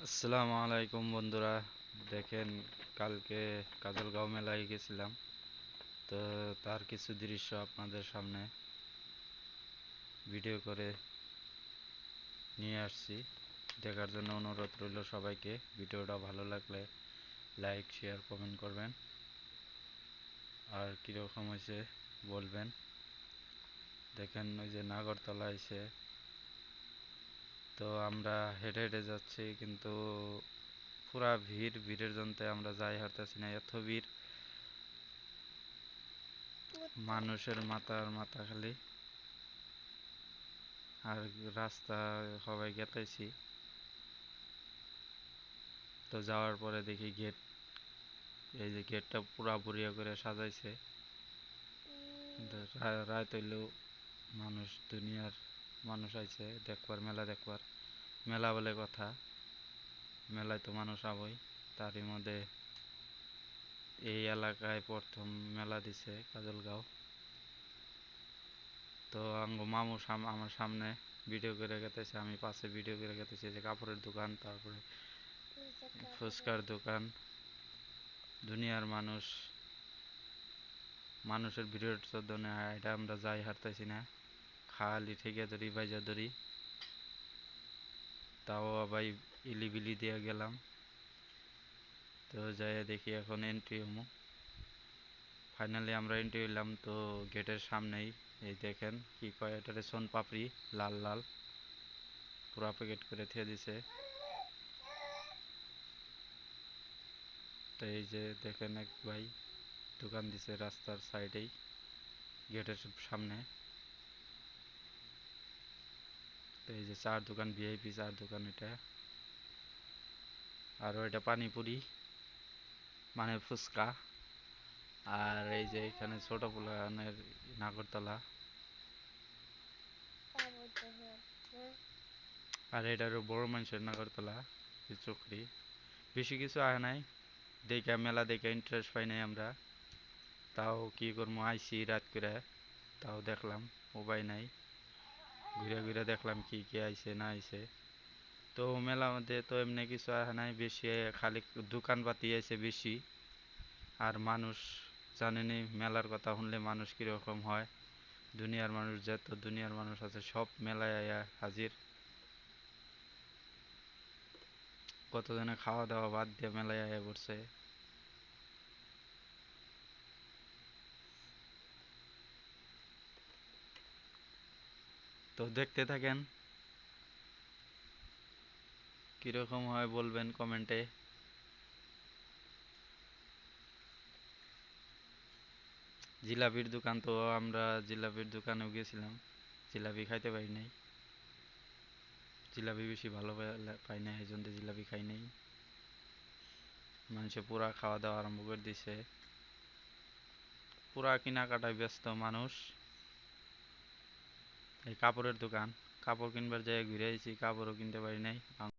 আসসালামু আলাইকুম বন্ধুরা। দেখেন, কালকে কাজলগাঁও মেলায় গেছিলাম। তো তার কিছু দৃশ্য আপনাদের সামনে ভিডিও করে নিয়ে আসছি, দেখার জন্য অনুরোধ রইল সবাইকে। ভিডিওটা ভালো লাগলে লাইক শেয়ার কমেন্ট করবেন, আর কীরকম হয়েছে বলবেন। দেখেন, ওই যে নাগরতলা এসে তো আমরা হেঁটে হেঁটে যাচ্ছি, কিন্তু পুরা ভিড়ের জন্য আমরা যাই হারতেছি না, এত ভিড়। মানুষের মাথার মাথা খালি। আর রাস্তা সবাই গেতেছি। তো যাওয়ার পরে দেখি গেট, এই যে গেটটা পুরা বুড়িয়া করে সাজাইছে, কিন্তু রাত হইলেও মানুষ, দুনিয়ার মানুষ আইছে দেখবার, মেলা দেখবার। মেলা বলে কথা, মেলায় তো মানুষ আবই। তারই মধ্যে এই এলাকায় প্রথম মেলা দিছে কাজলগাঁও। তো মামু আমার সামনে ভিডিও করে গেতেছে, আমি পাশে ভিডিও করে গেতেছি। যে কাপড়ের দোকান, তারপরে ফুচকার দোকান, দুনিয়ার মানুষ, মানুষের ভিড়ের জন্য এটা আমরা যাই হারতেছি না, খালি ঠেকে ধরি, বাইজা ধরি। তাও আবার ইলিবিলি দিয়ে গেলাম। তো যাই দেখি এখন এন্ট্রি হমু। ফাইনালি আমরা এন্ট্রি হইলাম। তো গেটের সামনেই এই দেখেন কি কয় এটারে, সোন পাপড়ি, লাল লাল পুরা প্যাকেট করে থিয়ে দিছে। তো এই যে দেখেন, এক ভাই দোকান দিছে রাস্তার সাইডেই, গেটের সামনে। তো এই যে চার দোকান, ভিআইপি চার দোকান এটা। আর এটা পানিপুরি মানে ফুচকা। আর এই যে এখানে ছোট পোলানের নাগরতলা। আর এটার বড় মানুষের নাগরতলা, চকরি। বেশি কিছু আয় নাই, দেখে মেলা দেখে ইন্টারেস্ট পাই নাই আমরা। তাও কি করবো, আইসি রাত করে, তাও দেখলাম উপায় নাই। ঘুরে ঘুরে দেখলাম কি কি আইছে না আইছে। তো মেলার মধ্যে তো এমনি কিছু আয় নাই বেশি, খালি দোকানপাতি আছে বেশি। আর মানুষ, জানেনি মেলার কথা শুনলে মানুষ কীরকম হয়। দুনিয়ার মানুষ, যত দুনিয়ার মানুষ আছে সব মেলায় আয়া হাজির। কতজনে খাওয়া দাওয়া বাদ দিয়ে মেলায় আয়া পড়ছে। তো দেখতে থাকেন, কীরকম হয় বলবেন কমেন্টে। জিলাপির দোকান, তো আমরা জিলাপির দোকানেও গেছিলাম, জিলাপি খাইতে পারি নাই। জিলাপি বেশি ভালো পাই না, এই জন্য জিলাপি খাই নাই। মানুষে পুরা খাওয়া দাওয়া আরম্ভ করে দিছে, পুরা কেনাকাটায় ব্যস্ত মানুষ। এই কাপড়ের দোকান, কাপড় কিনবার জায়গায় ঘুরে আইছি, কাপড়ও কিনতে পারি নাই।